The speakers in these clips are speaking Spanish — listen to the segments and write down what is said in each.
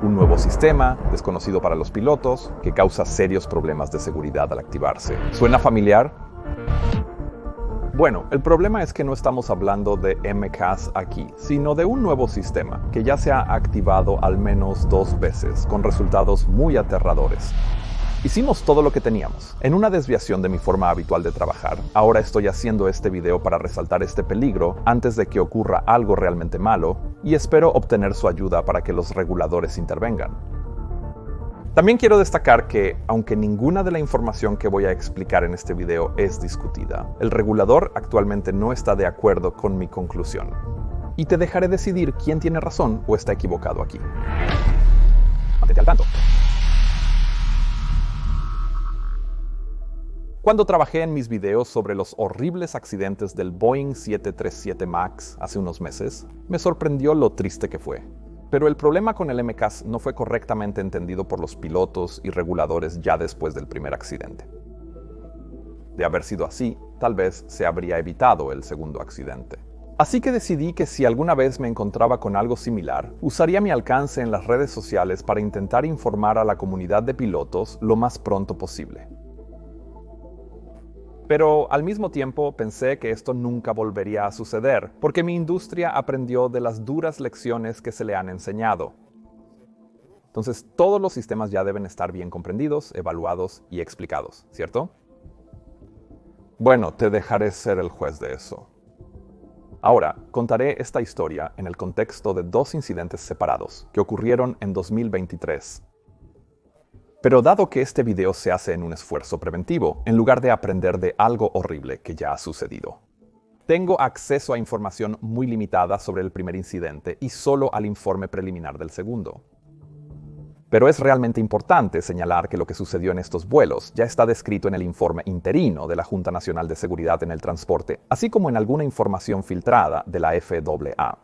Un nuevo sistema, desconocido para los pilotos, que causa serios problemas de seguridad al activarse. ¿Suena familiar? Bueno, el problema es que no estamos hablando de MCAS aquí, sino de un nuevo sistema que ya se ha activado al menos 2 veces, con resultados muy aterradores. Hicimos todo lo que teníamos. En una desviación de mi forma habitual de trabajar, ahora estoy haciendo este video para resaltar este peligro antes de que ocurra algo realmente malo, y espero obtener su ayuda para que los reguladores intervengan. También quiero destacar que, aunque ninguna de la información que voy a explicar en este video es discutida, el regulador actualmente no está de acuerdo con mi conclusión. Y te dejaré decidir quién tiene razón o está equivocado aquí. Mantente al tanto. Cuando trabajé en mis videos sobre los horribles accidentes del Boeing 737 MAX hace unos meses, me sorprendió lo triste que fue. Pero el problema con el MCAS no fue correctamente entendido por los pilotos y reguladores ya después del primer accidente. De haber sido así, tal vez se habría evitado el segundo accidente. Así que decidí que si alguna vez me encontraba con algo similar, usaría mi alcance en las redes sociales para intentar informar a la comunidad de pilotos lo más pronto posible. Pero al mismo tiempo pensé que esto nunca volvería a suceder, porque mi industria aprendió de las duras lecciones que se le han enseñado. Entonces, todos los sistemas ya deben estar bien comprendidos, evaluados y explicados, ¿cierto? Bueno, te dejaré ser el juez de eso. Ahora, contaré esta historia en el contexto de 2 incidentes separados que ocurrieron en 2023. Pero dado que este video se hace en un esfuerzo preventivo, en lugar de aprender de algo horrible que ya ha sucedido, tengo acceso a información muy limitada sobre el primer incidente y solo al informe preliminar del segundo. Pero es realmente importante señalar que lo que sucedió en estos vuelos ya está descrito en el informe interino de la Junta Nacional de Seguridad en el Transporte, así como en alguna información filtrada de la FAA.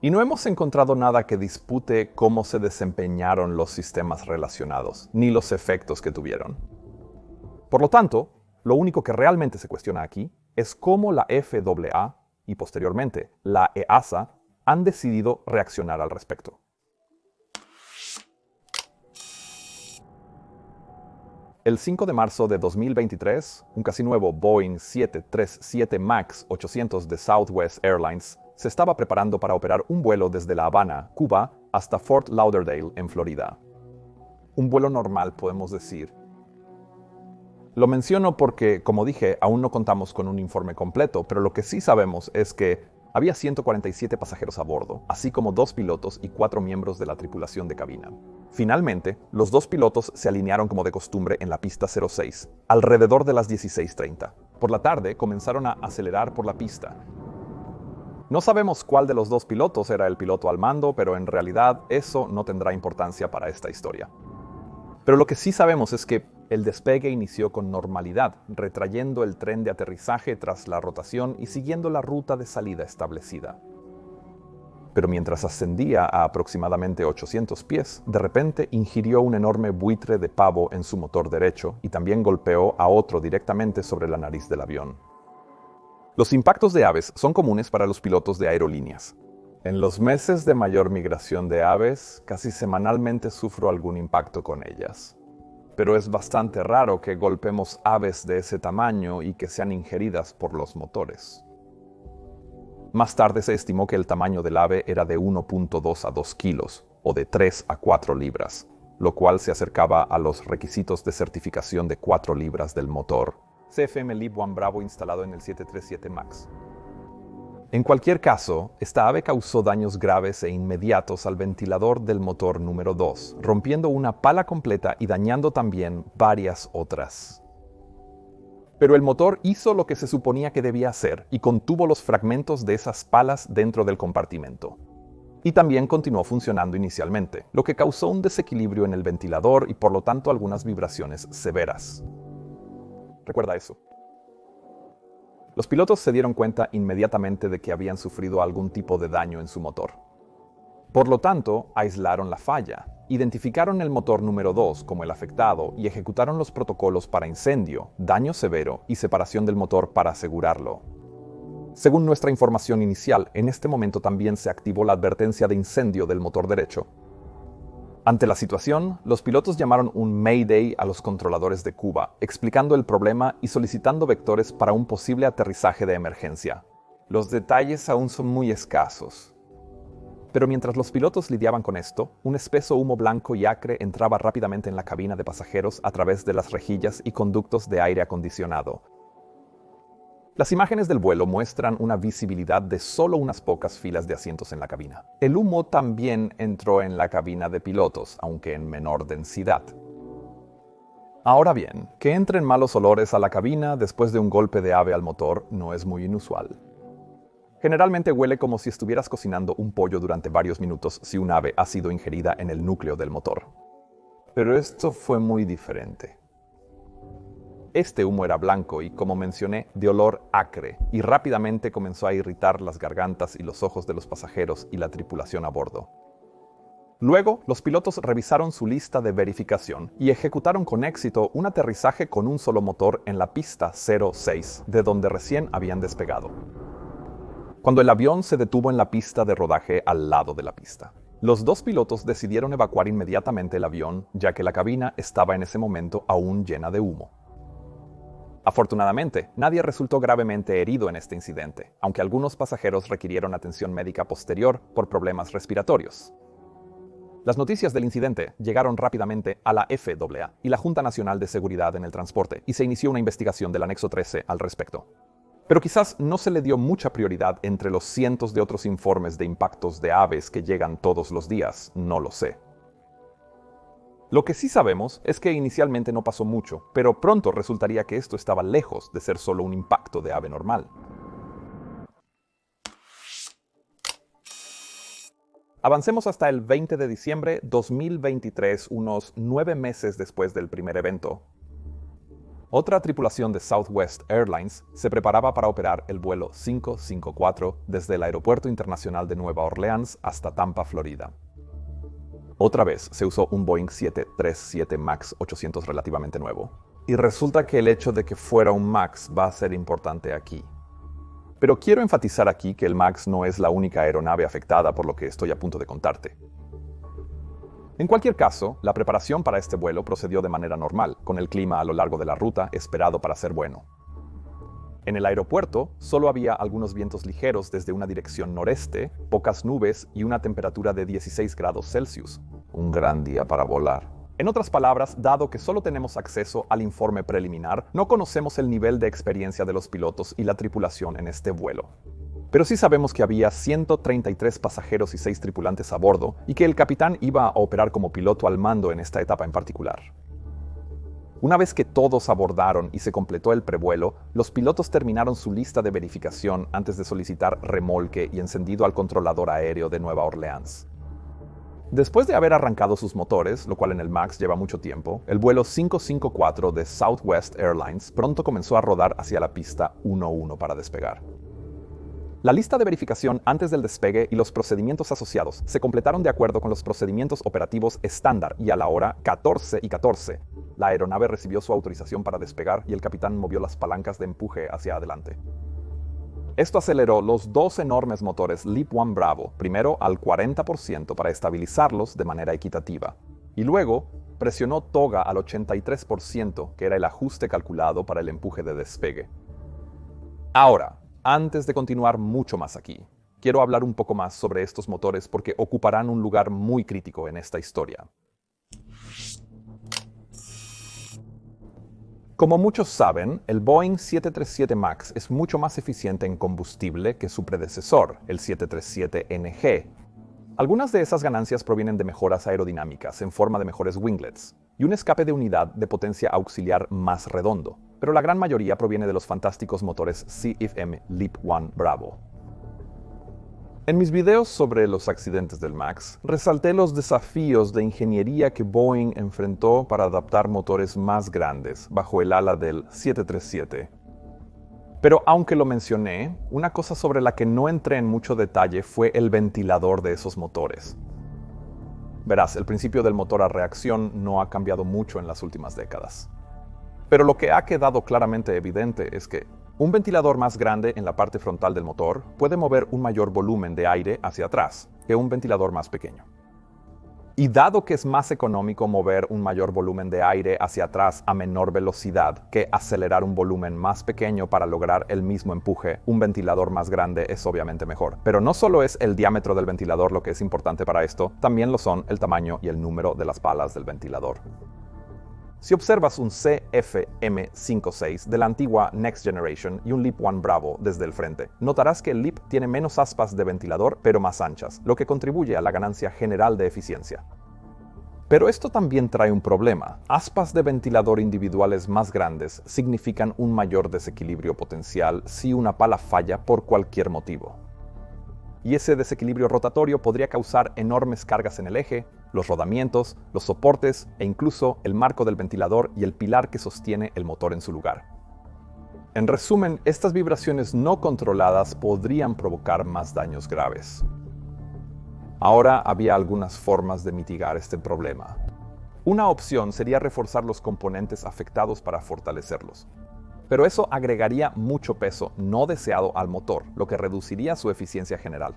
Y no hemos encontrado nada que dispute cómo se desempeñaron los sistemas relacionados, ni los efectos que tuvieron. Por lo tanto, lo único que realmente se cuestiona aquí es cómo la FAA y posteriormente la EASA han decidido reaccionar al respecto. El 5 de marzo de 2023, un casi nuevo Boeing 737 MAX 800 de Southwest Airlines se estaba preparando para operar un vuelo desde La Habana, Cuba, hasta Fort Lauderdale, en Florida. Un vuelo normal, podemos decir. Lo menciono porque, como dije, aún no contamos con un informe completo, pero lo que sí sabemos es que había 147 pasajeros a bordo, así como 2 pilotos y 4 miembros de la tripulación de cabina. Finalmente, los 2 pilotos se alinearon como de costumbre en la pista 06, alrededor de las 16:30. Por la tarde, comenzaron a acelerar por la pista. No sabemos cuál de los 2 pilotos era el piloto al mando, pero en realidad eso no tendrá importancia para esta historia. Pero lo que sí sabemos es que el despegue inició con normalidad, retrayendo el tren de aterrizaje tras la rotación y siguiendo la ruta de salida establecida. Pero mientras ascendía a aproximadamente 800 pies, de repente ingirió un enorme buitre de pavo en su motor derecho y también golpeó a otro directamente sobre la nariz del avión. Los impactos de aves son comunes para los pilotos de aerolíneas. En los meses de mayor migración de aves, casi semanalmente sufro algún impacto con ellas. Pero es bastante raro que golpemos aves de ese tamaño y que sean ingeridas por los motores. Más tarde se estimó que el tamaño del ave era de 1.2 a 2 kilos, o de 3 a 4 libras, lo cual se acercaba a los requisitos de certificación de 4 libras del motor CFM LEAP 1 Bravo instalado en el 737 MAX. En cualquier caso, esta ave causó daños graves e inmediatos al ventilador del motor número 2, rompiendo una pala completa y dañando también varias otras. Pero el motor hizo lo que se suponía que debía hacer y contuvo los fragmentos de esas palas dentro del compartimento. Y también continuó funcionando inicialmente, lo que causó un desequilibrio en el ventilador y por lo tanto algunas vibraciones severas. Recuerda eso. Los pilotos se dieron cuenta inmediatamente de que habían sufrido algún tipo de daño en su motor. Por lo tanto, aislaron la falla, identificaron el motor número 2 como el afectado y ejecutaron los protocolos para incendio, daño severo y separación del motor para asegurarlo. Según nuestra información inicial, en este momento también se activó la advertencia de incendio del motor derecho. Ante la situación, los pilotos llamaron un Mayday a los controladores de Cuba, explicando el problema y solicitando vectores para un posible aterrizaje de emergencia. Los detalles aún son muy escasos. Pero mientras los pilotos lidiaban con esto, un espeso humo blanco y acre entraba rápidamente en la cabina de pasajeros a través de las rejillas y conductos de aire acondicionado. Las imágenes del vuelo muestran una visibilidad de solo unas pocas filas de asientos en la cabina. El humo también entró en la cabina de pilotos, aunque en menor densidad. Ahora bien, que entren malos olores a la cabina después de un golpe de ave al motor no es muy inusual. Generalmente huele como si estuvieras cocinando un pollo durante varios minutos si un ave ha sido ingerida en el núcleo del motor. Pero esto fue muy diferente. Este humo era blanco y, como mencioné, de olor acre, y rápidamente comenzó a irritar las gargantas y los ojos de los pasajeros y la tripulación a bordo. Luego, los pilotos revisaron su lista de verificación y ejecutaron con éxito un aterrizaje con un solo motor en la pista 06, de donde recién habían despegado. Cuando el avión se detuvo en la pista de rodaje al lado de la pista, los dos pilotos decidieron evacuar inmediatamente el avión, ya que la cabina estaba en ese momento aún llena de humo. Afortunadamente, nadie resultó gravemente herido en este incidente, aunque algunos pasajeros requirieron atención médica posterior por problemas respiratorios. Las noticias del incidente llegaron rápidamente a la FAA y la Junta Nacional de Seguridad en el Transporte, y se inició una investigación del anexo 13 al respecto. Pero quizás no se le dio mucha prioridad entre los cientos de otros informes de impactos de aves que llegan todos los días, no lo sé. Lo que sí sabemos es que inicialmente no pasó mucho, pero pronto resultaría que esto estaba lejos de ser solo un impacto de ave normal. Avancemos hasta el 20 de diciembre de 2023, unos 9 meses después del primer evento. Otra tripulación de Southwest Airlines se preparaba para operar el vuelo 554 desde el Aeropuerto Internacional de Nueva Orleans hasta Tampa, Florida. Otra vez se usó un Boeing 737 MAX 800 relativamente nuevo. Y resulta que el hecho de que fuera un MAX va a ser importante aquí. Pero quiero enfatizar aquí que el MAX no es la única aeronave afectada por lo que estoy a punto de contarte. En cualquier caso, la preparación para este vuelo procedió de manera normal, con el clima a lo largo de la ruta esperado para ser bueno. En el aeropuerto solo había algunos vientos ligeros desde una dirección noreste, pocas nubes y una temperatura de 16 grados Celsius. Un gran día para volar. En otras palabras, dado que solo tenemos acceso al informe preliminar, no conocemos el nivel de experiencia de los pilotos y la tripulación en este vuelo. Pero sí sabemos que había 133 pasajeros y 6 tripulantes a bordo, y que el capitán iba a operar como piloto al mando en esta etapa en particular. Una vez que todos abordaron y se completó el prevuelo, los pilotos terminaron su lista de verificación antes de solicitar remolque y encendido al controlador aéreo de Nueva Orleans. Después de haber arrancado sus motores, lo cual en el MAX lleva mucho tiempo, el vuelo 554 de Southwest Airlines pronto comenzó a rodar hacia la pista 11 para despegar. La lista de verificación antes del despegue y los procedimientos asociados se completaron de acuerdo con los procedimientos operativos estándar, y a la hora 14:14, la aeronave recibió su autorización para despegar y el capitán movió las palancas de empuje hacia adelante. Esto aceleró los dos enormes motores LEAP-1 Bravo, primero al 40% para estabilizarlos de manera equitativa, y luego presionó toga al 83%, que era el ajuste calculado para el empuje de despegue. Ahora, antes de continuar mucho más aquí, quiero hablar un poco más sobre estos motores porque ocuparán un lugar muy crítico en esta historia. Como muchos saben, el Boeing 737 MAX es mucho más eficiente en combustible que su predecesor, el 737NG. Algunas de esas ganancias provienen de mejoras aerodinámicas en forma de mejores winglets y un escape de unidad de potencia auxiliar más redondo, pero la gran mayoría proviene de los fantásticos motores CFM LEAP-1 Bravo. En mis videos sobre los accidentes del MAX, resalté los desafíos de ingeniería que Boeing enfrentó para adaptar motores más grandes bajo el ala del 737. Pero aunque lo mencioné, una cosa sobre la que no entré en mucho detalle fue el ventilador de esos motores. Verás, el principio del motor a reacción no ha cambiado mucho en las últimas décadas. Pero lo que ha quedado claramente evidente es que un ventilador más grande en la parte frontal del motor puede mover un mayor volumen de aire hacia atrás que un ventilador más pequeño. Y dado que es más económico mover un mayor volumen de aire hacia atrás a menor velocidad que acelerar un volumen más pequeño para lograr el mismo empuje, un ventilador más grande es obviamente mejor. Pero no solo es el diámetro del ventilador lo que es importante para esto, también lo son el tamaño y el número de las palas del ventilador. Si observas un CFM56 de la antigua Next Generation y un LEAP One Bravo desde el frente, notarás que el LEAP tiene menos aspas de ventilador pero más anchas, lo que contribuye a la ganancia general de eficiencia. Pero esto también trae un problema. Aspas de ventilador individuales más grandes significan un mayor desequilibrio potencial si una pala falla por cualquier motivo. Y ese desequilibrio rotatorio podría causar enormes cargas en el eje, los rodamientos, los soportes e incluso el marco del ventilador y el pilar que sostiene el motor en su lugar. En resumen, estas vibraciones no controladas podrían provocar más daños graves. Ahora había algunas formas de mitigar este problema. Una opción sería reforzar los componentes afectados para fortalecerlos. Pero eso agregaría mucho peso no deseado al motor, lo que reduciría su eficiencia general.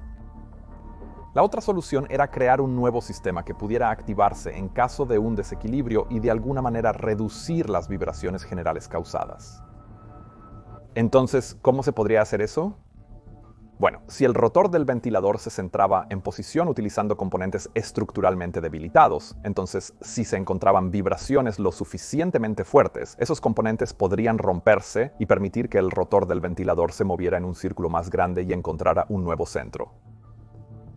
La otra solución era crear un nuevo sistema que pudiera activarse en caso de un desequilibrio y de alguna manera reducir las vibraciones generales causadas. Entonces, ¿cómo se podría hacer eso? Bueno, si el rotor del ventilador se centraba en posición utilizando componentes estructuralmente debilitados, entonces si se encontraban vibraciones lo suficientemente fuertes, esos componentes podrían romperse y permitir que el rotor del ventilador se moviera en un círculo más grande y encontrara un nuevo centro.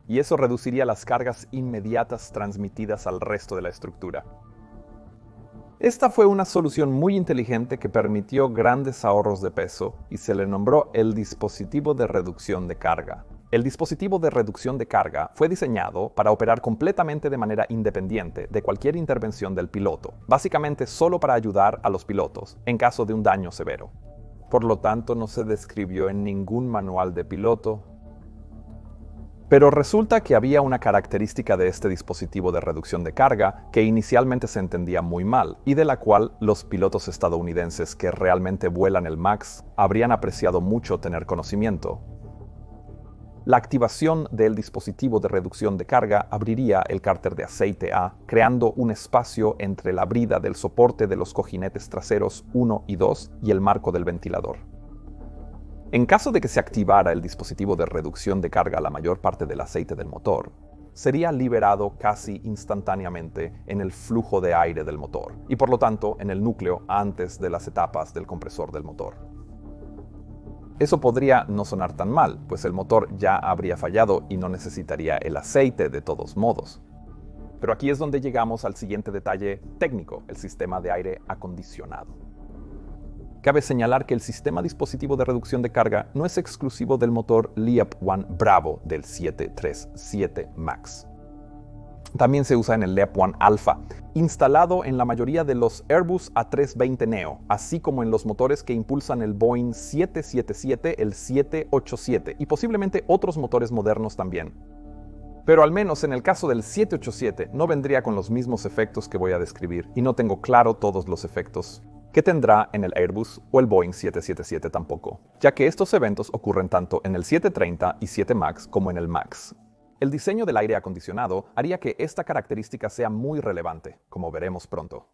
Y eso reduciría las cargas inmediatas transmitidas al resto de la estructura. Esta fue una solución muy inteligente que permitió grandes ahorros de peso y se le nombró el dispositivo de reducción de carga. El dispositivo de reducción de carga fue diseñado para operar completamente de manera independiente de cualquier intervención del piloto, básicamente solo para ayudar a los pilotos en caso de un daño severo. Por lo tanto, no se describió en ningún manual de piloto. Pero resulta que había una característica de este dispositivo de reducción de carga que inicialmente se entendía muy mal y de la cual los pilotos estadounidenses que realmente vuelan el MAX habrían apreciado mucho tener conocimiento. La activación del dispositivo de reducción de carga abriría el cárter de aceite A, creando un espacio entre la brida del soporte de los cojinetes traseros 1 y 2 y el marco del ventilador. En caso de que se activara el dispositivo de reducción de carga la mayor parte del aceite del motor, sería liberado casi instantáneamente en el flujo de aire del motor y por lo tanto en el núcleo antes de las etapas del compresor del motor. Eso podría no sonar tan mal, pues el motor ya habría fallado y no necesitaría el aceite de todos modos. Pero aquí es donde llegamos al siguiente detalle técnico, el sistema de aire acondicionado. Cabe señalar que el sistema dispositivo de reducción de carga no es exclusivo del motor LEAP One Bravo del 737 MAX. También se usa en el LEAP One Alpha, instalado en la mayoría de los Airbus A320neo, así como en los motores que impulsan el Boeing 777, el 787 y posiblemente otros motores modernos también. Pero al menos en el caso del 787 no vendría con los mismos efectos que voy a describir y no tengo claro todos los efectos que tendrá en el Airbus o el Boeing 777 tampoco, ya que estos eventos ocurren tanto en el 730 y 7 MAX como en el MAX. El diseño del aire acondicionado haría que esta característica sea muy relevante, como veremos pronto.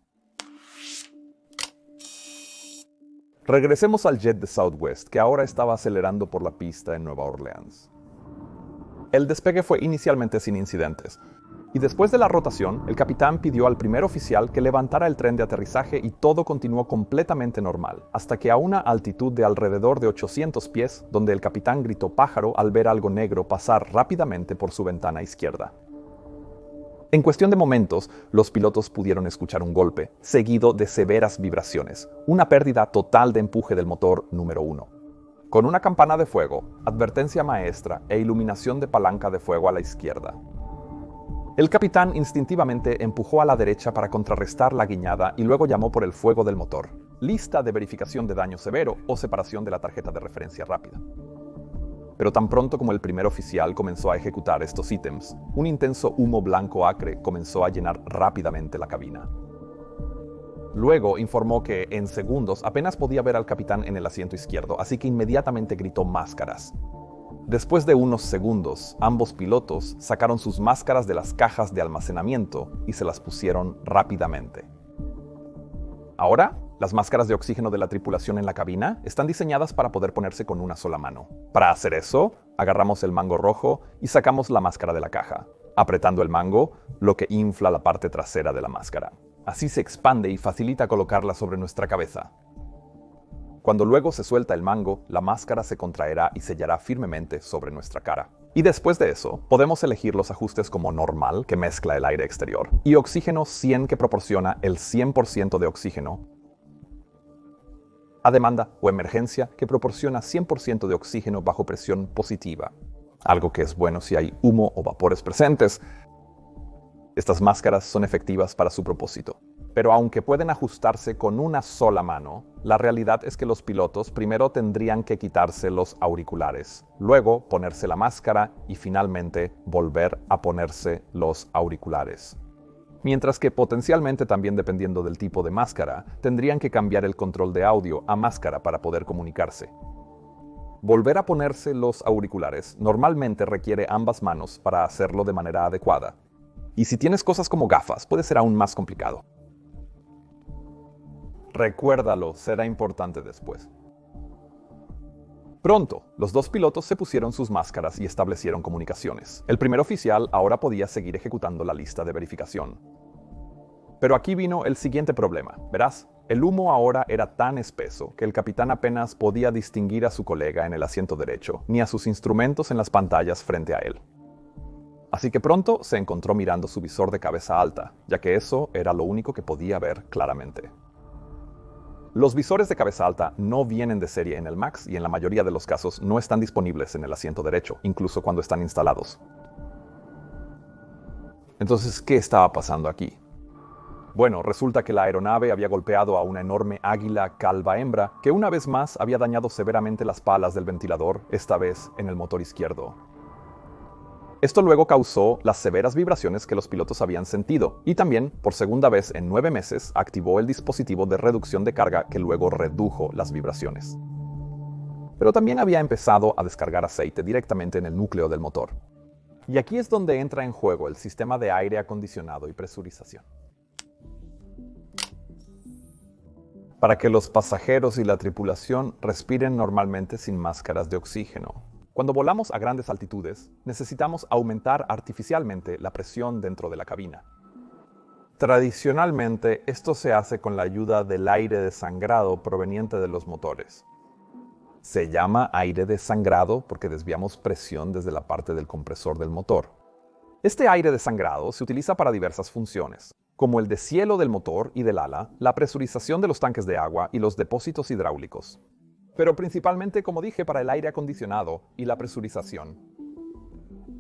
Regresemos al jet de Southwest, que ahora estaba acelerando por la pista en Nueva Orleans. El despegue fue inicialmente sin incidentes, y después de la rotación, el capitán pidió al primer oficial que levantara el tren de aterrizaje y todo continuó completamente normal, hasta que a una altitud de alrededor de 800 pies, donde el capitán gritó pájaro al ver algo negro pasar rápidamente por su ventana izquierda. En cuestión de momentos, los pilotos pudieron escuchar un golpe, seguido de severas vibraciones, una pérdida total de empuje del motor número 1. Con una campana de fuego, advertencia maestra e iluminación de palanca de fuego a la izquierda. El capitán instintivamente empujó a la derecha para contrarrestar la guiñada y luego llamó por el fuego del motor, lista de verificación de daño severo o separación de la tarjeta de referencia rápida. Pero tan pronto como el primer oficial comenzó a ejecutar estos ítems, un intenso humo blanco acre comenzó a llenar rápidamente la cabina. Luego informó que, en segundos, apenas podía ver al capitán en el asiento izquierdo, así que inmediatamente gritó máscaras. Después de unos segundos, ambos pilotos sacaron sus máscaras de las cajas de almacenamiento y se las pusieron rápidamente. Ahora, las máscaras de oxígeno de la tripulación en la cabina están diseñadas para poder ponerse con una sola mano. Para hacer eso, agarramos el mango rojo y sacamos la máscara de la caja, apretando el mango, lo que infla la parte trasera de la máscara. Así se expande y facilita colocarla sobre nuestra cabeza. Cuando luego se suelta el mango, la máscara se contraerá y sellará firmemente sobre nuestra cara. Y después de eso, podemos elegir los ajustes como normal, que mezcla el aire exterior, y oxígeno 100, que proporciona el 100% de oxígeno, a demanda, o emergencia, que proporciona 100% de oxígeno bajo presión positiva, algo que es bueno si hay humo o vapores presentes. Estas máscaras son efectivas para su propósito. Pero aunque pueden ajustarse con una sola mano, la realidad es que los pilotos primero tendrían que quitarse los auriculares, luego ponerse la máscara y finalmente volver a ponerse los auriculares. Mientras que potencialmente también, dependiendo del tipo de máscara, tendrían que cambiar el control de audio a máscara para poder comunicarse. Volver a ponerse los auriculares normalmente requiere ambas manos para hacerlo de manera adecuada. Y si tienes cosas como gafas, puede ser aún más complicado. Recuérdalo, será importante después. Pronto, los dos pilotos se pusieron sus máscaras y establecieron comunicaciones. El primer oficial ahora podía seguir ejecutando la lista de verificación. Pero aquí vino el siguiente problema. Verás, el humo ahora era tan espeso que el capitán apenas podía distinguir a su colega en el asiento derecho, ni a sus instrumentos en las pantallas frente a él. Así que pronto se encontró mirando su visor de cabeza alta, ya que eso era lo único que podía ver claramente. Los visores de cabeza alta no vienen de serie en el MAX y en la mayoría de los casos no están disponibles en el asiento derecho, incluso cuando están instalados. Entonces, ¿qué estaba pasando aquí? Bueno, resulta que la aeronave había golpeado a una enorme águila calva hembra que una vez más había dañado severamente las palas del ventilador, esta vez en el motor izquierdo. Esto luego causó las severas vibraciones que los pilotos habían sentido, y también, por segunda vez en 9 meses, activó el dispositivo de reducción de carga que luego redujo las vibraciones. Pero también había empezado a descargar aceite directamente en el núcleo del motor. Y aquí es donde entra en juego el sistema de aire acondicionado y presurización. Para que los pasajeros y la tripulación respiren normalmente sin máscaras de oxígeno. Cuando volamos a grandes altitudes, necesitamos aumentar artificialmente la presión dentro de la cabina. Tradicionalmente, esto se hace con la ayuda del aire desangrado proveniente de los motores. Se llama aire desangrado porque desviamos presión desde la parte del compresor del motor. Este aire desangrado se utiliza para diversas funciones, como el deshielo del motor y del ala, la presurización de los tanques de agua y los depósitos hidráulicos. Pero principalmente, como dije, para el aire acondicionado y la presurización.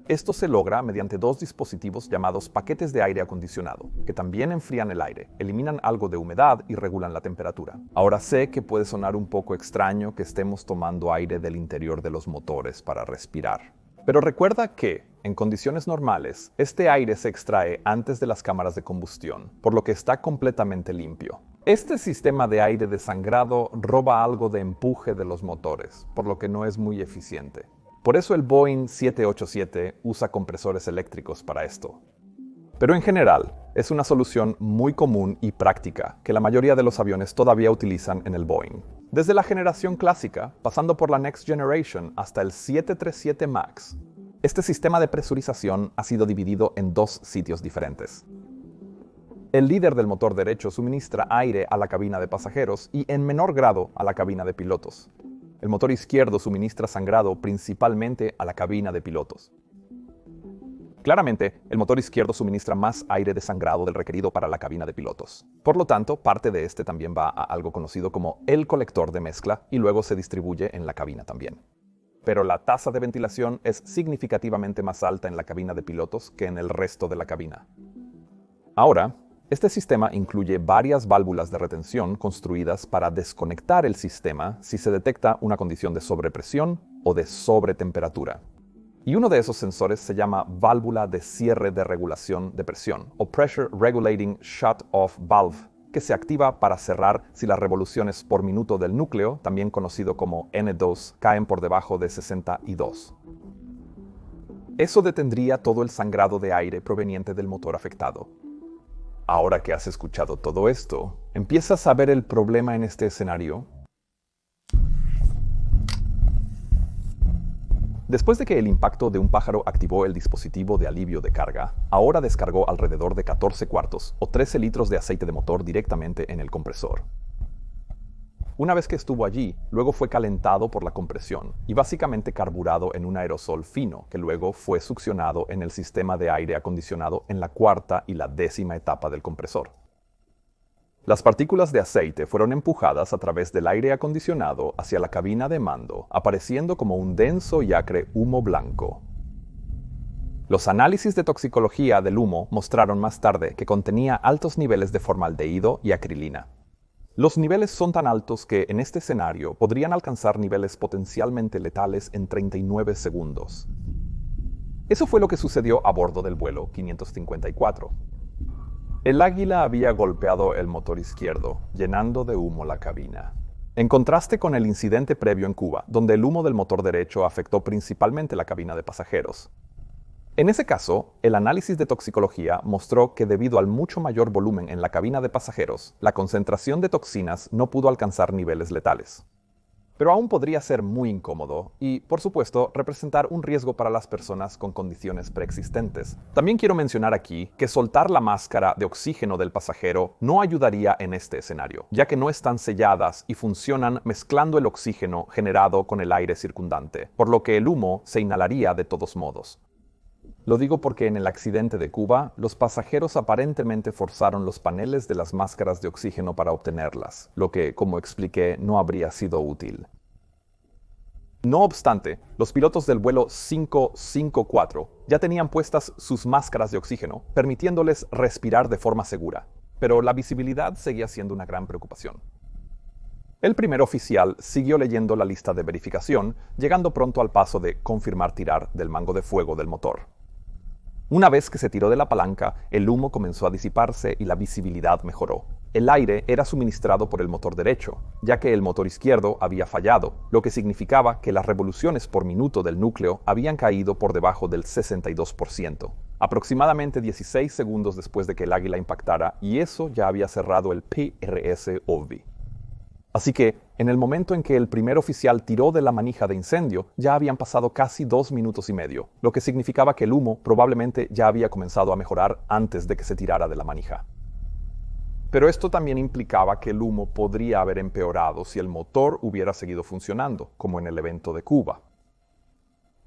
Esto se logra mediante dos dispositivos llamados paquetes de aire acondicionado, que también enfrían el aire, eliminan algo de humedad y regulan la temperatura. Ahora sé que puede sonar un poco extraño que estemos tomando aire del interior de los motores para respirar. Pero recuerda que, en condiciones normales, este aire se extrae antes de las cámaras de combustión, por lo que está completamente limpio. Este sistema de aire desangrado roba algo de empuje de los motores, por lo que no es muy eficiente. Por eso el Boeing 787 usa compresores eléctricos para esto. Pero en general, es una solución muy común y práctica que la mayoría de los aviones todavía utilizan en el Boeing. Desde la generación clásica, pasando por la Next Generation hasta el 737 MAX, este sistema de presurización ha sido dividido en dos sitios diferentes. El líder del motor derecho suministra aire a la cabina de pasajeros y en menor grado a la cabina de pilotos. El motor izquierdo suministra sangrado principalmente a la cabina de pilotos. Claramente, el motor izquierdo suministra más aire desangrado del requerido para la cabina de pilotos. Por lo tanto, parte de este también va a algo conocido como el colector de mezcla y luego se distribuye en la cabina también. Pero la tasa de ventilación es significativamente más alta en la cabina de pilotos que en el resto de la cabina. Ahora, este sistema incluye varias válvulas de retención construidas para desconectar el sistema si se detecta una condición de sobrepresión o de sobretemperatura. Y uno de esos sensores se llama válvula de cierre de regulación de presión, o Pressure Regulating Shut-Off Valve, que se activa para cerrar si las revoluciones por minuto del núcleo, también conocido como N2, caen por debajo de 62. Eso detendría todo el sangrado de aire proveniente del motor afectado. Ahora que has escuchado todo esto, ¿empiezas a ver el problema en este escenario? Después de que el impacto de un pájaro activó el dispositivo de alivio de carga, ahora descargó alrededor de 14 cuartos o 13 litros de aceite de motor directamente en el compresor. Una vez que estuvo allí, luego fue calentado por la compresión y básicamente carburado en un aerosol fino que luego fue succionado en el sistema de aire acondicionado en la cuarta y la 10ª etapa del compresor. Las partículas de aceite fueron empujadas a través del aire acondicionado hacia la cabina de mando, apareciendo como un denso y acre humo blanco. Los análisis de toxicología del humo mostraron más tarde que contenía altos niveles de formaldehído y acrilina. Los niveles son tan altos que, en este escenario, podrían alcanzar niveles potencialmente letales en 39 segundos. Eso fue lo que sucedió a bordo del vuelo 554. El Águila había golpeado el motor izquierdo, llenando de humo la cabina. En contraste con el incidente previo en Cuba, donde el humo del motor derecho afectó principalmente la cabina de pasajeros. En ese caso, el análisis de toxicología mostró que debido al mucho mayor volumen en la cabina de pasajeros, la concentración de toxinas no pudo alcanzar niveles letales. Pero aún podría ser muy incómodo y, por supuesto, representar un riesgo para las personas con condiciones preexistentes. También quiero mencionar aquí que soltar la máscara de oxígeno del pasajero no ayudaría en este escenario, ya que no están selladas y funcionan mezclando el oxígeno generado con el aire circundante, por lo que el humo se inhalaría de todos modos. Lo digo porque en el accidente de Cuba, los pasajeros aparentemente forzaron los paneles de las máscaras de oxígeno para obtenerlas, lo que, como expliqué, no habría sido útil. No obstante, los pilotos del vuelo 554 ya tenían puestas sus máscaras de oxígeno, permitiéndoles respirar de forma segura, pero la visibilidad seguía siendo una gran preocupación. El primer oficial siguió leyendo la lista de verificación, llegando pronto al paso de confirmar tirar del mango de fuego del motor. Una vez que se tiró de la palanca, el humo comenzó a disiparse y la visibilidad mejoró. El aire era suministrado por el motor derecho, ya que el motor izquierdo había fallado, lo que significaba que las revoluciones por minuto del núcleo habían caído por debajo del 62%, aproximadamente 16 segundos después de que el Águila impactara, y eso ya había cerrado el PRS-OVI. Así que, en el momento en que el primer oficial tiró de la manija de incendio, ya habían pasado casi 2 minutos y medio, lo que significaba que el humo probablemente ya había comenzado a mejorar antes de que se tirara de la manija. Pero esto también implicaba que el humo podría haber empeorado si el motor hubiera seguido funcionando, como en el evento de Cuba.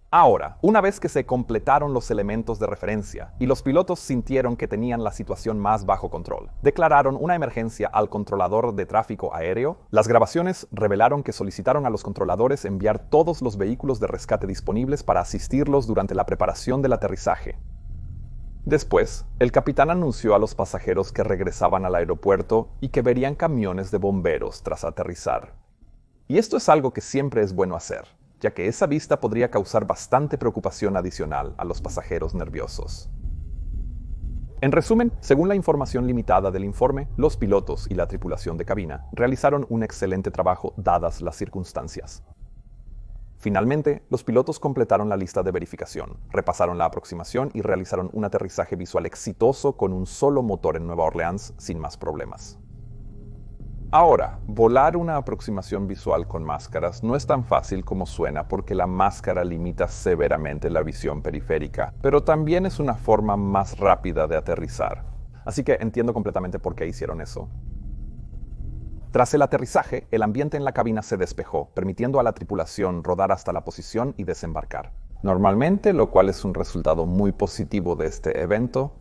Ahora, una vez que se completaron los elementos de referencia y los pilotos sintieron que tenían la situación más bajo control, declararon una emergencia al controlador de tráfico aéreo. Las grabaciones revelaron que solicitaron a los controladores enviar todos los vehículos de rescate disponibles para asistirlos durante la preparación del aterrizaje. Después, el capitán anunció a los pasajeros que regresaban al aeropuerto y que verían camiones de bomberos tras aterrizar. Y esto es algo que siempre es bueno hacer, ya que esa vista podría causar bastante preocupación adicional a los pasajeros nerviosos. En resumen, según la información limitada del informe, los pilotos y la tripulación de cabina realizaron un excelente trabajo dadas las circunstancias. Finalmente, los pilotos completaron la lista de verificación, repasaron la aproximación y realizaron un aterrizaje visual exitoso con un solo motor en Nueva Orleans sin más problemas. Ahora, volar una aproximación visual con máscaras no es tan fácil como suena porque la máscara limita severamente la visión periférica, pero también es una forma más rápida de aterrizar. Así que entiendo completamente por qué hicieron eso. Tras el aterrizaje, el ambiente en la cabina se despejó, permitiendo a la tripulación rodar hasta la posición y desembarcar. Normalmente, lo cual es un resultado muy positivo de este evento.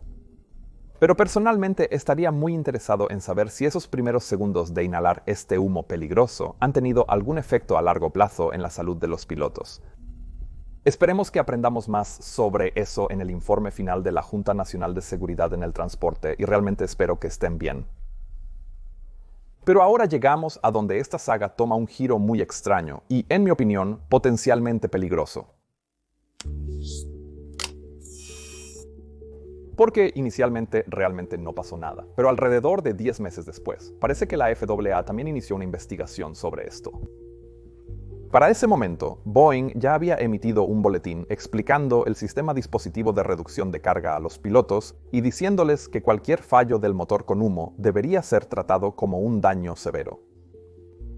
Pero personalmente estaría muy interesado en saber si esos primeros segundos de inhalar este humo peligroso han tenido algún efecto a largo plazo en la salud de los pilotos. Esperemos que aprendamos más sobre eso en el informe final de la Junta Nacional de Seguridad en el Transporte y realmente espero que estén bien. Pero ahora llegamos a donde esta saga toma un giro muy extraño y, en mi opinión, potencialmente peligroso. porque inicialmente realmente no pasó nada. Pero alrededor de 10 meses después, parece que la FAA también inició una investigación sobre esto. Para ese momento, Boeing ya había emitido un boletín explicando el sistema dispositivo de reducción de carga a los pilotos y diciéndoles que cualquier fallo del motor con humo debería ser tratado como un daño severo.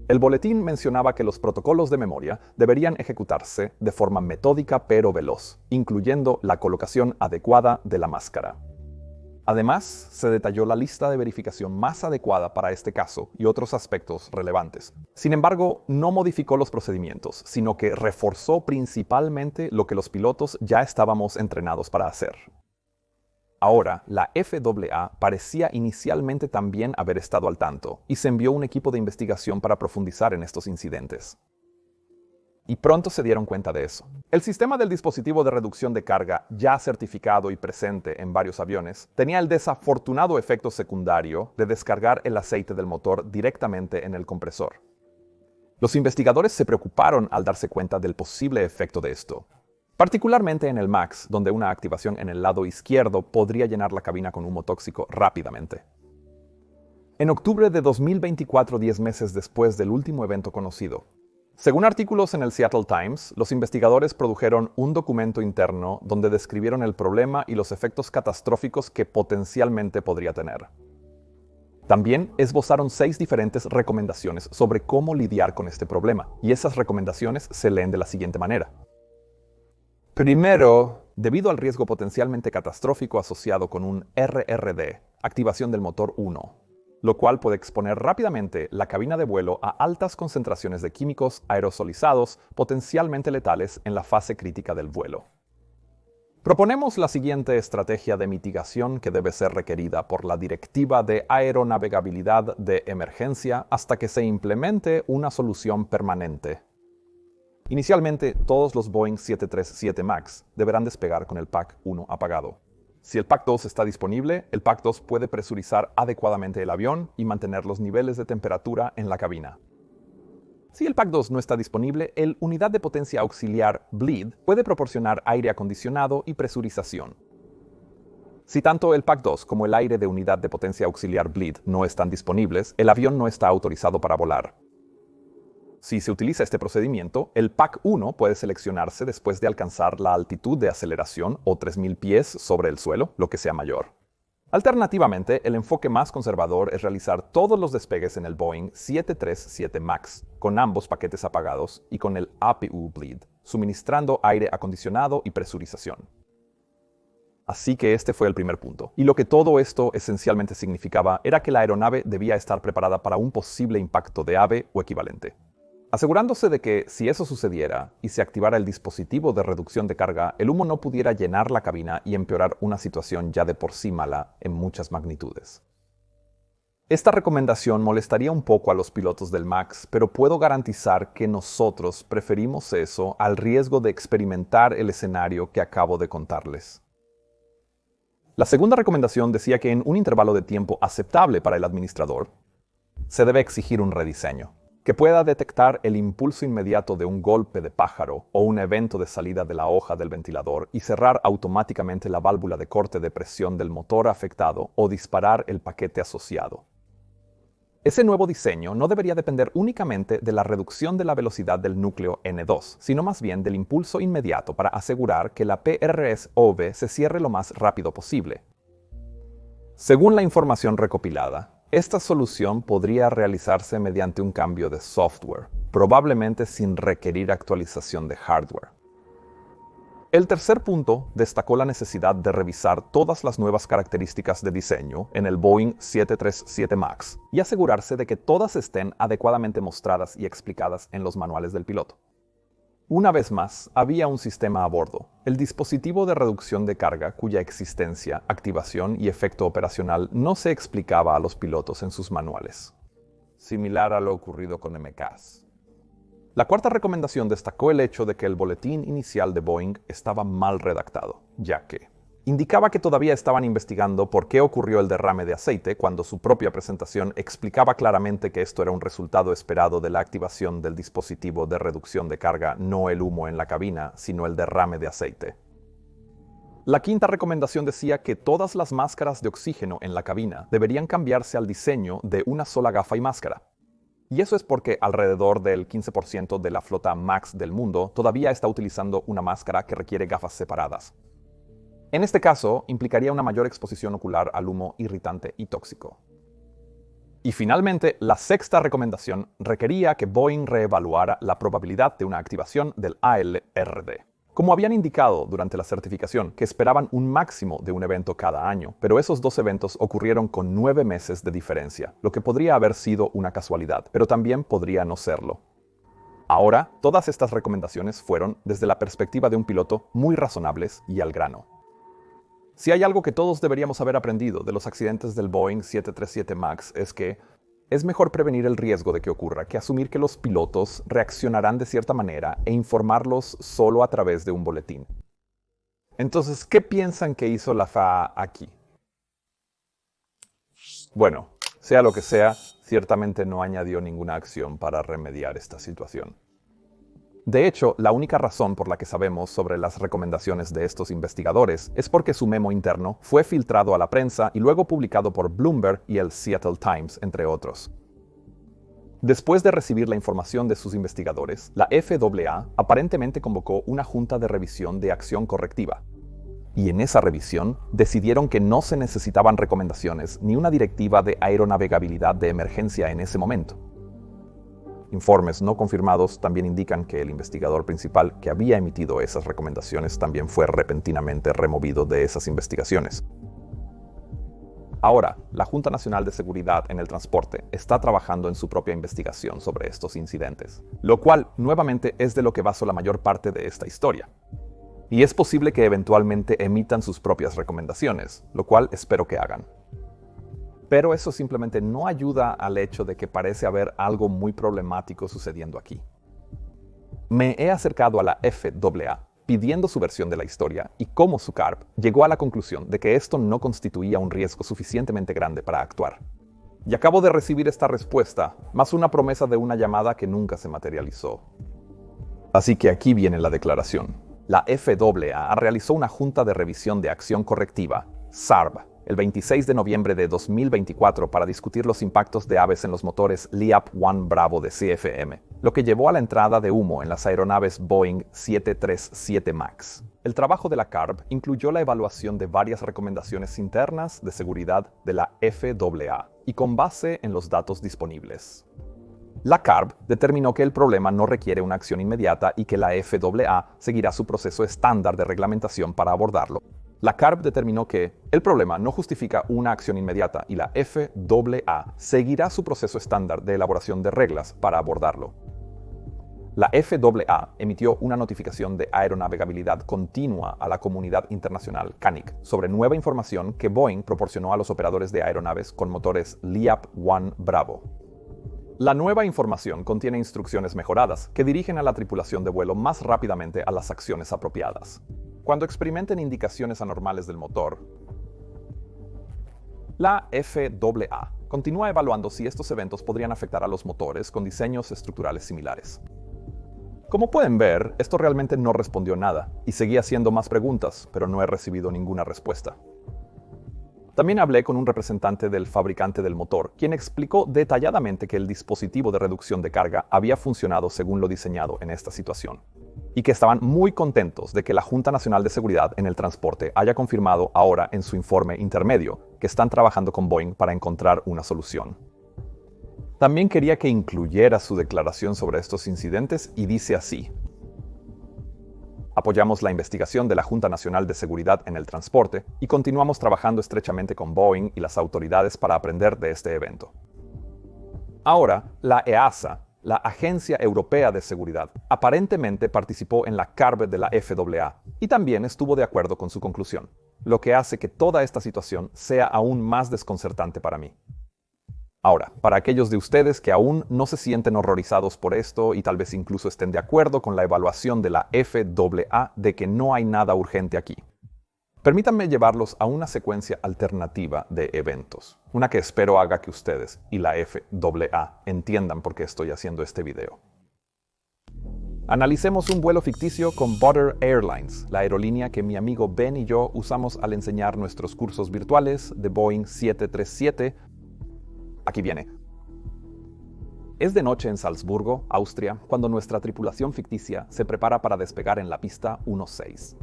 El boletín mencionaba que los protocolos de memoria deberían ejecutarse de forma metódica pero veloz, incluyendo la colocación adecuada de la máscara. Además, se detalló la lista de verificación más adecuada para este caso y otros aspectos relevantes. Sin embargo, no modificó los procedimientos, sino que reforzó principalmente lo que los pilotos ya estábamos entrenados para hacer. Ahora, la FAA parecía inicialmente también haber estado al tanto, y se envió un equipo de investigación para profundizar en estos incidentes. Y pronto se dieron cuenta de eso. El sistema del dispositivo de reducción de carga, ya certificado y presente en varios aviones, tenía el desafortunado efecto secundario de descargar el aceite del motor directamente en el compresor. Los investigadores se preocuparon al darse cuenta del posible efecto de esto, particularmente en el MAX, donde una activación en el lado izquierdo podría llenar la cabina con humo tóxico rápidamente. En octubre de 2024, 10 meses después del último evento conocido, según artículos en el Seattle Times, los investigadores produjeron un documento interno donde describieron el problema y los efectos catastróficos que potencialmente podría tener. También esbozaron 6 diferentes recomendaciones sobre cómo lidiar con este problema, y esas recomendaciones se leen de la siguiente manera. Primero, debido al riesgo potencialmente catastrófico asociado con un RRD, activación del motor 1, lo cual puede exponer rápidamente la cabina de vuelo a altas concentraciones de químicos aerosolizados potencialmente letales en la fase crítica del vuelo. Proponemos la siguiente estrategia de mitigación que debe ser requerida por la Directiva de Aeronavegabilidad de Emergencia hasta que se implemente una solución permanente. Inicialmente, todos los Boeing 737 MAX deberán despegar con el Pack 1 apagado. Si el Pack 2 está disponible, el Pack 2 puede presurizar adecuadamente el avión y mantener los niveles de temperatura en la cabina. Si el Pack 2 no está disponible, el unidad de potencia auxiliar bleed puede proporcionar aire acondicionado y presurización. Si tanto el Pack 2 como el aire de unidad de potencia auxiliar bleed no están disponibles, el avión no está autorizado para volar. Si se utiliza este procedimiento, el Pack 1 puede seleccionarse después de alcanzar la altitud de aceleración o 3.000 pies sobre el suelo, lo que sea mayor. Alternativamente, el enfoque más conservador es realizar todos los despegues en el Boeing 737 MAX, con ambos paquetes apagados y con el APU bleed, suministrando aire acondicionado y presurización. Así que este fue el primer punto. Y lo que todo esto esencialmente significaba era que la aeronave debía estar preparada para un posible impacto de ave o equivalente. Asegurándose de que, si eso sucediera y se activara el dispositivo de reducción de carga, el humo no pudiera llenar la cabina y empeorar una situación ya de por sí mala en muchas magnitudes. Esta recomendación molestaría un poco a los pilotos del MAX, pero puedo garantizar que nosotros preferimos eso al riesgo de experimentar el escenario que acabo de contarles. La segunda recomendación decía que en un intervalo de tiempo aceptable para el administrador, se debe exigir un rediseño que pueda detectar el impulso inmediato de un golpe de pájaro o un evento de salida de la hoja del ventilador y cerrar automáticamente la válvula de corte de presión del motor afectado o disparar el paquete asociado. Ese nuevo diseño no debería depender únicamente de la reducción de la velocidad del núcleo N2, sino más bien del impulso inmediato para asegurar que la PRS-OV se cierre lo más rápido posible. Según la información recopilada, esta solución podría realizarse mediante un cambio de software, probablemente sin requerir actualización de hardware. El tercer punto destacó la necesidad de revisar todas las nuevas características de diseño en el Boeing 737 MAX y asegurarse de que todas estén adecuadamente mostradas y explicadas en los manuales del piloto. Una vez más, había un sistema a bordo, el dispositivo de reducción de carga cuya existencia, activación y efecto operacional no se explicaba a los pilotos en sus manuales. Similar a lo ocurrido con MCAS. La cuarta recomendación destacó el hecho de que el boletín inicial de Boeing estaba mal redactado, ya que indicaba que todavía estaban investigando por qué ocurrió el derrame de aceite cuando su propia presentación explicaba claramente que esto era un resultado esperado de la activación del dispositivo de reducción de carga, no el humo en la cabina, sino el derrame de aceite. La quinta recomendación decía que todas las máscaras de oxígeno en la cabina deberían cambiarse al diseño de una sola gafa y máscara. Y eso es porque alrededor del 15% de la flota MAX del mundo todavía está utilizando una máscara que requiere gafas separadas. En este caso, implicaría una mayor exposición ocular al humo irritante y tóxico. Y finalmente, la sexta recomendación requería que Boeing reevaluara la probabilidad de una activación del ALRD. Como habían indicado durante la certificación, que esperaban un máximo de un evento cada año, pero esos dos eventos ocurrieron con 9 meses de diferencia, lo que podría haber sido una casualidad, pero también podría no serlo. Ahora, todas estas recomendaciones fueron, desde la perspectiva de un piloto, muy razonables y al grano. Si hay algo que todos deberíamos haber aprendido de los accidentes del Boeing 737 MAX es que es mejor prevenir el riesgo de que ocurra que asumir que los pilotos reaccionarán de cierta manera e informarlos solo a través de un boletín. Entonces, ¿qué piensan que hizo la FAA aquí? Bueno, sea lo que sea, ciertamente no añadió ninguna acción para remediar esta situación. De hecho, la única razón por la que sabemos sobre las recomendaciones de estos investigadores es porque su memo interno fue filtrado a la prensa y luego publicado por Bloomberg y el Seattle Times, entre otros. Después de recibir la información de sus investigadores, la FAA aparentemente convocó una junta de revisión de acción correctiva. Y en esa revisión decidieron que no se necesitaban recomendaciones ni una directiva de aeronavegabilidad de emergencia en ese momento. Informes no confirmados también indican que el investigador principal que había emitido esas recomendaciones también fue repentinamente removido de esas investigaciones. Ahora, la Junta Nacional de Seguridad en el Transporte está trabajando en su propia investigación sobre estos incidentes, lo cual nuevamente es de lo que basó la mayor parte de esta historia. Y es posible que eventualmente emitan sus propias recomendaciones, lo cual espero que hagan. Pero eso simplemente no ayuda al hecho de que parece haber algo muy problemático sucediendo aquí. Me he acercado a la FAA pidiendo su versión de la historia y cómo su CARB llegó a la conclusión de que esto no constituía un riesgo suficientemente grande para actuar. Y acabo de recibir esta respuesta, más una promesa de una llamada que nunca se materializó. Así que aquí viene la declaración. La FAA realizó una Junta de Revisión de Acción Correctiva, SARB, el 26 de noviembre de 2024 para discutir los impactos de aves en los motores LEAP-1 Bravo de CFM, lo que llevó a la entrada de humo en las aeronaves Boeing 737 MAX. El trabajo de la CARB incluyó la evaluación de varias recomendaciones internas de seguridad de la FAA y con base en los datos disponibles. La CARB determinó que el problema no requiere una acción inmediata y que la FAA seguirá su proceso estándar de reglamentación para abordarlo. La CARB determinó que el problema no justifica una acción inmediata y la FAA seguirá su proceso estándar de elaboración de reglas para abordarlo. La FAA emitió una notificación de aeronavegabilidad continua a la comunidad internacional CANIC sobre nueva información que Boeing proporcionó a los operadores de aeronaves con motores LEAP-1 Bravo. La nueva información contiene instrucciones mejoradas que dirigen a la tripulación de vuelo más rápidamente a las acciones apropiadas. Cuando experimenten indicaciones anormales del motor, la FAA continúa evaluando si estos eventos podrían afectar a los motores con diseños estructurales similares. Como pueden ver, esto realmente no respondió nada, y seguí haciendo más preguntas, pero no he recibido ninguna respuesta. También hablé con un representante del fabricante del motor, quien explicó detalladamente que el dispositivo de reducción de carga había funcionado según lo diseñado en esta situación, y que estaban muy contentos de que la Junta Nacional de Seguridad en el Transporte haya confirmado ahora en su informe intermedio que están trabajando con Boeing para encontrar una solución. También quería que incluyera su declaración sobre estos incidentes y dice así: apoyamos la investigación de la Junta Nacional de Seguridad en el Transporte y continuamos trabajando estrechamente con Boeing y las autoridades para aprender de este evento. Ahora, la EASA, la Agencia Europea de Seguridad, aparentemente participó en la CARB de la FAA y también estuvo de acuerdo con su conclusión, lo que hace que toda esta situación sea aún más desconcertante para mí. Ahora, para aquellos de ustedes que aún no se sienten horrorizados por esto y tal vez incluso estén de acuerdo con la evaluación de la FAA de que no hay nada urgente aquí, permítanme llevarlos a una secuencia alternativa de eventos, una que espero haga que ustedes y la FAA entiendan por qué estoy haciendo este video. Analicemos un vuelo ficticio con Butter Airlines, la aerolínea que mi amigo Ben y yo usamos al enseñar nuestros cursos virtuales de Boeing 737. Aquí viene. Es de noche en Salzburgo, Austria, cuando nuestra tripulación ficticia se prepara para despegar en la pista 16.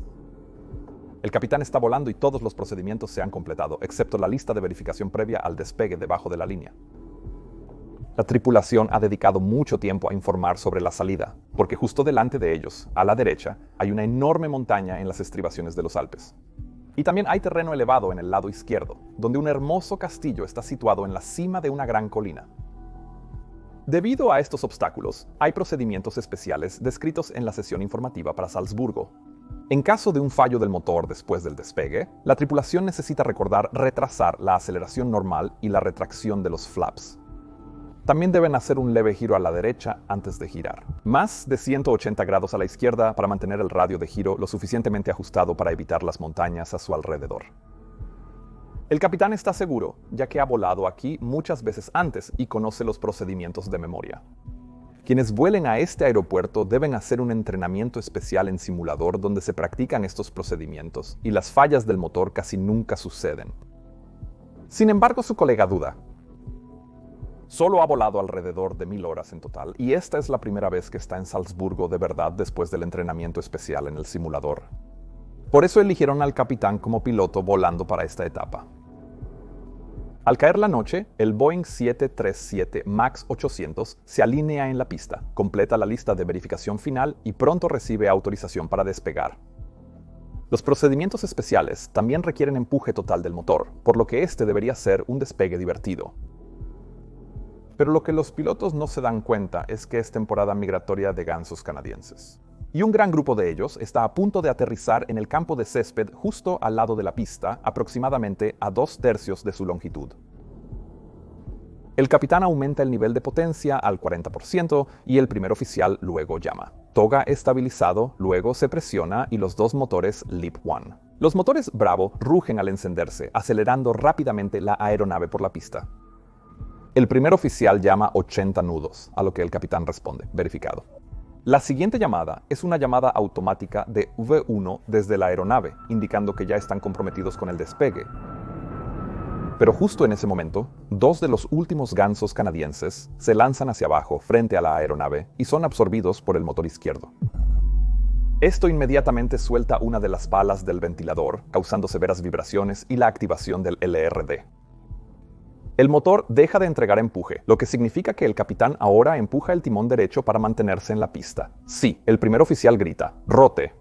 El capitán está volando y todos los procedimientos se han completado, excepto la lista de verificación previa al despegue debajo de la línea. La tripulación ha dedicado mucho tiempo a informar sobre la salida, porque justo delante de ellos, a la derecha, hay una enorme montaña en las estribaciones de los Alpes. Y también hay terreno elevado en el lado izquierdo, donde un hermoso castillo está situado en la cima de una gran colina. Debido a estos obstáculos, hay procedimientos especiales descritos en la sesión informativa para Salzburgo. En caso de un fallo del motor después del despegue, la tripulación necesita recordar retrasar la aceleración normal y la retracción de los flaps. También deben hacer un leve giro a la derecha antes de girar. Más de 180 grados a la izquierda para mantener el radio de giro lo suficientemente ajustado para evitar las montañas a su alrededor. El capitán está seguro, ya que ha volado aquí muchas veces antes y conoce los procedimientos de memoria. Quienes vuelen a este aeropuerto deben hacer un entrenamiento especial en simulador donde se practican estos procedimientos y las fallas del motor casi nunca suceden. Sin embargo, su colega duda. Solo ha volado alrededor de 1000 horas en total, y esta es la primera vez que está en Salzburgo de verdad después del entrenamiento especial en el simulador. Por eso eligieron al capitán como piloto volando para esta etapa. Al caer la noche, el Boeing 737 MAX 800 se alinea en la pista, completa la lista de verificación final y pronto recibe autorización para despegar. Los procedimientos especiales también requieren empuje total del motor, por lo que este debería ser un despegue divertido. Pero lo que los pilotos no se dan cuenta es que es temporada migratoria de gansos canadienses. Y un gran grupo de ellos está a punto de aterrizar en el campo de césped justo al lado de la pista, aproximadamente a 2/3 de su longitud. El capitán aumenta el nivel de potencia al 40% y el primer oficial luego llama. Toga estabilizado, luego se presiona y los dos motores Leap 1. Los motores Bravo rugen al encenderse, acelerando rápidamente la aeronave por la pista. El primer oficial llama 80 nudos, a lo que el capitán responde, verificado. La siguiente llamada es una llamada automática de V1 desde la aeronave, indicando que ya están comprometidos con el despegue. Pero justo en ese momento, dos de los últimos gansos canadienses se lanzan hacia abajo frente a la aeronave y son absorbidos por el motor izquierdo. Esto inmediatamente suelta una de las palas del ventilador, causando severas vibraciones y la activación del LRD. El motor deja de entregar empuje, lo que significa que el capitán ahora empuja el timón derecho para mantenerse en la pista. Sí, el primer oficial grita, ¡rote!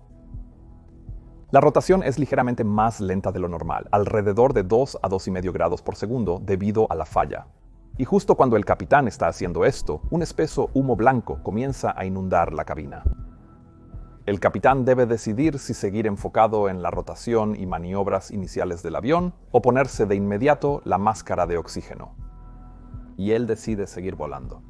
La rotación es ligeramente más lenta de lo normal, alrededor de 2 a 2,5 grados por segundo debido a la falla. Y justo cuando el capitán está haciendo esto, un espeso humo blanco comienza a inundar la cabina. El capitán debe decidir si seguir enfocado en la rotación y maniobras iniciales del avión o ponerse de inmediato la máscara de oxígeno. Y él decide seguir volando.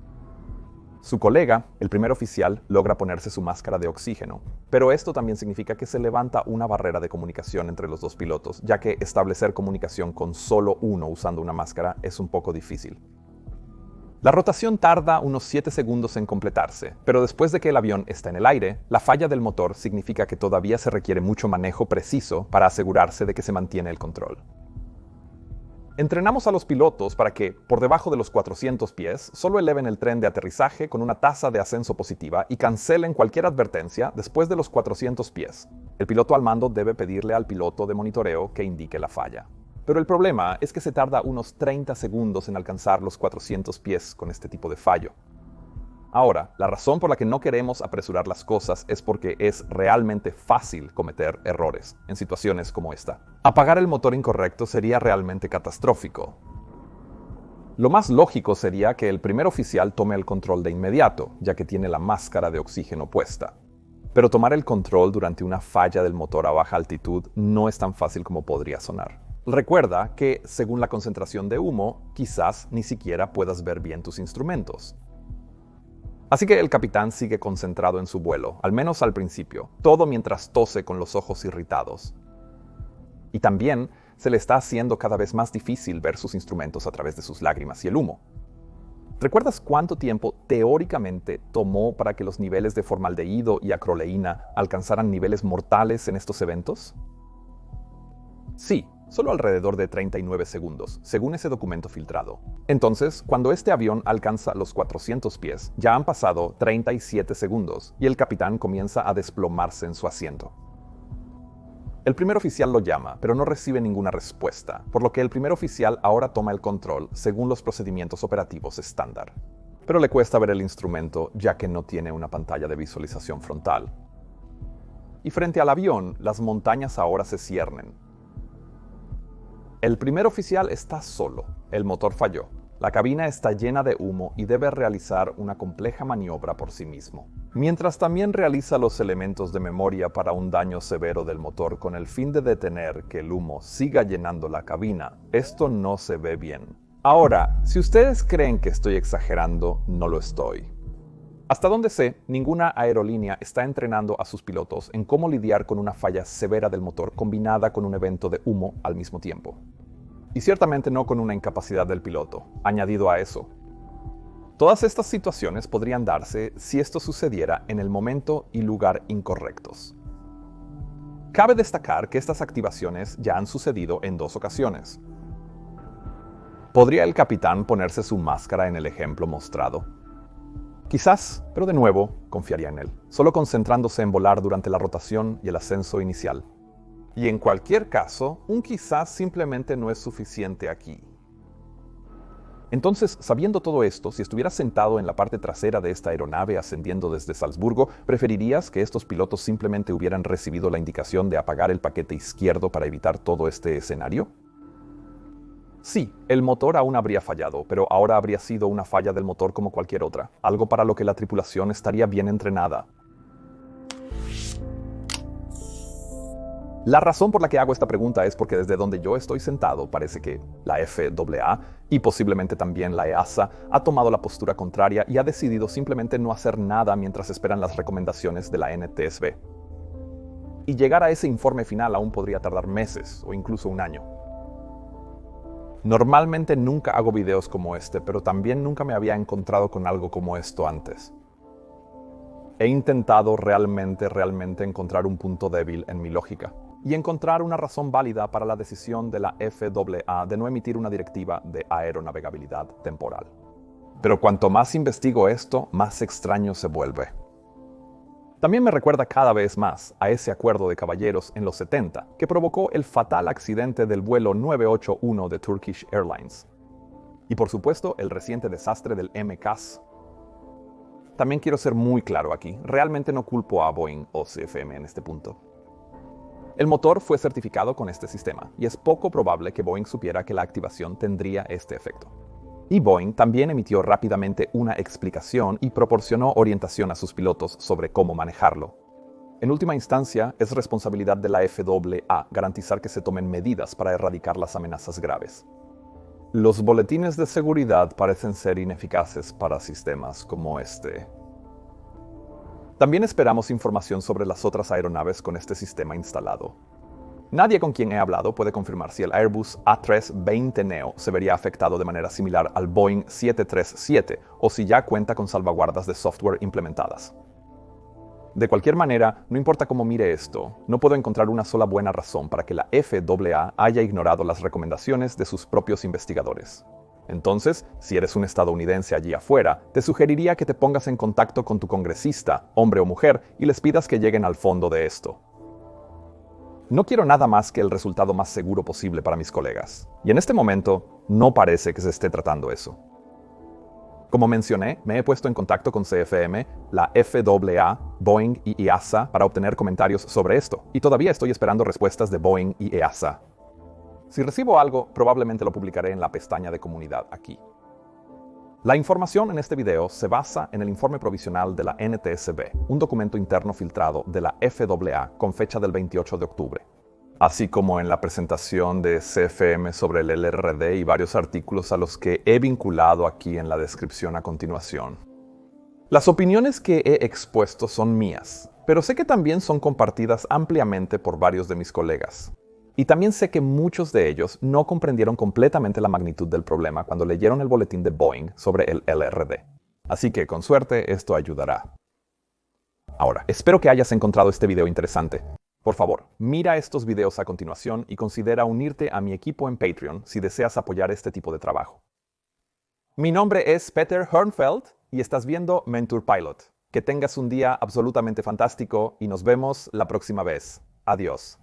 Su colega, el primer oficial, logra ponerse su máscara de oxígeno, pero esto también significa que se levanta una barrera de comunicación entre los dos pilotos, ya que establecer comunicación con solo uno usando una máscara es un poco difícil. La rotación tarda unos 7 segundos en completarse, pero después de que el avión está en el aire, la falla del motor significa que todavía se requiere mucho manejo preciso para asegurarse de que se mantiene el control. Entrenamos a los pilotos para que, por debajo de los 400 pies, solo eleven el tren de aterrizaje con una tasa de ascenso positiva y cancelen cualquier advertencia después de los 400 pies. El piloto al mando debe pedirle al piloto de monitoreo que indique la falla. Pero el problema es que se tarda unos 30 segundos en alcanzar los 400 pies con este tipo de fallo. Ahora, la razón por la que no queremos apresurar las cosas es porque es realmente fácil cometer errores en situaciones como esta. Apagar el motor incorrecto sería realmente catastrófico. Lo más lógico sería que el primer oficial tome el control de inmediato, ya que tiene la máscara de oxígeno puesta. Pero tomar el control durante una falla del motor a baja altitud no es tan fácil como podría sonar. Recuerda que, según la concentración de humo, quizás ni siquiera puedas ver bien tus instrumentos. Así que el capitán sigue concentrado en su vuelo, al menos al principio, todo mientras tose con los ojos irritados. Y también se le está haciendo cada vez más difícil ver sus instrumentos a través de sus lágrimas y el humo. ¿Recuerdas cuánto tiempo teóricamente tomó para que los niveles de formaldehído y acroleína alcanzaran niveles mortales en estos eventos? Sí, solo alrededor de 39 segundos, según ese documento filtrado. Entonces, cuando este avión alcanza los 400 pies, ya han pasado 37 segundos y el capitán comienza a desplomarse en su asiento. El primer oficial lo llama, pero no recibe ninguna respuesta, por lo que el primer oficial ahora toma el control según los procedimientos operativos estándar. Pero le cuesta ver el instrumento ya que no tiene una pantalla de visualización frontal. Y frente al avión, las montañas ahora se ciernen. El primer oficial está solo, el motor falló, la cabina está llena de humo y debe realizar una compleja maniobra por sí mismo. Mientras también realiza los elementos de memoria para un daño severo del motor con el fin de detener que el humo siga llenando la cabina, esto no se ve bien. Ahora, si ustedes creen que estoy exagerando, no lo estoy. Hasta donde sé, ninguna aerolínea está entrenando a sus pilotos en cómo lidiar con una falla severa del motor combinada con un evento de humo al mismo tiempo. Y ciertamente no con una incapacidad del piloto. Añadido a eso, todas estas situaciones podrían darse si esto sucediera en el momento y lugar incorrectos. Cabe destacar que estas activaciones ya han sucedido en 2 ocasiones. ¿Podría el capitán ponerse su máscara en el ejemplo mostrado? Quizás, pero de nuevo, confiaría en él, solo concentrándose en volar durante la rotación y el ascenso inicial. Y en cualquier caso, un quizás simplemente no es suficiente aquí. Entonces, sabiendo todo esto, si estuvieras sentado en la parte trasera de esta aeronave ascendiendo desde Salzburgo, ¿preferirías que estos pilotos simplemente hubieran recibido la indicación de apagar el paquete izquierdo para evitar todo este escenario? Sí, el motor aún habría fallado, pero ahora habría sido una falla del motor como cualquier otra, algo para lo que la tripulación estaría bien entrenada. La razón por la que hago esta pregunta es porque desde donde yo estoy sentado parece que la FAA y posiblemente también la EASA ha tomado la postura contraria y ha decidido simplemente no hacer nada mientras esperan las recomendaciones de la NTSB. Y llegar a ese informe final aún podría tardar meses o incluso un año. Normalmente nunca hago videos como este, pero también nunca me había encontrado con algo como esto antes. He intentado realmente encontrar un punto débil en mi lógica y encontrar una razón válida para la decisión de la FAA de no emitir una directiva de aeronavegabilidad temporal. Pero cuanto más investigo esto, más extraño se vuelve. También me recuerda cada vez más a ese acuerdo de caballeros en los 70 que provocó el fatal accidente del vuelo 981 de Turkish Airlines. Y por supuesto, el reciente desastre del MCAS. También quiero ser muy claro aquí, realmente no culpo a Boeing o CFM en este punto. El motor fue certificado con este sistema, y es poco probable que Boeing supiera que la activación tendría este efecto. Y Boeing también emitió rápidamente una explicación y proporcionó orientación a sus pilotos sobre cómo manejarlo. En última instancia, es responsabilidad de la FAA garantizar que se tomen medidas para erradicar las amenazas graves. Los boletines de seguridad parecen ser ineficaces para sistemas como este. También esperamos información sobre las otras aeronaves con este sistema instalado. Nadie con quien he hablado puede confirmar si el Airbus A320neo se vería afectado de manera similar al Boeing 737 o si ya cuenta con salvaguardas de software implementadas. De cualquier manera, no importa cómo mire esto, no puedo encontrar una sola buena razón para que la FAA haya ignorado las recomendaciones de sus propios investigadores. Entonces, si eres un estadounidense allí afuera, te sugeriría que te pongas en contacto con tu congresista, hombre o mujer, y les pidas que lleguen al fondo de esto. No quiero nada más que el resultado más seguro posible para mis colegas, y en este momento no parece que se esté tratando eso. Como mencioné, me he puesto en contacto con CFM, la FAA, Boeing y EASA para obtener comentarios sobre esto, y todavía estoy esperando respuestas de Boeing y EASA. Si recibo algo, probablemente lo publicaré en la pestaña de comunidad aquí. La información en este video se basa en el informe provisional de la NTSB, un documento interno filtrado de la FAA con fecha del 28 de octubre, así como en la presentación de CFM sobre el LRD y varios artículos a los que he vinculado aquí en la descripción a continuación. Las opiniones que he expuesto son mías, pero sé que también son compartidas ampliamente por varios de mis colegas. Y también sé que muchos de ellos no comprendieron completamente la magnitud del problema cuando leyeron el boletín de Boeing sobre el LRD. Así que, con suerte, esto ayudará. Ahora, espero que hayas encontrado este video interesante. Por favor, mira estos videos a continuación y considera unirte a mi equipo en Patreon si deseas apoyar este tipo de trabajo. Mi nombre es Peter Hörnfeld y estás viendo Mentor Pilot. Que tengas un día absolutamente fantástico y nos vemos la próxima vez. Adiós.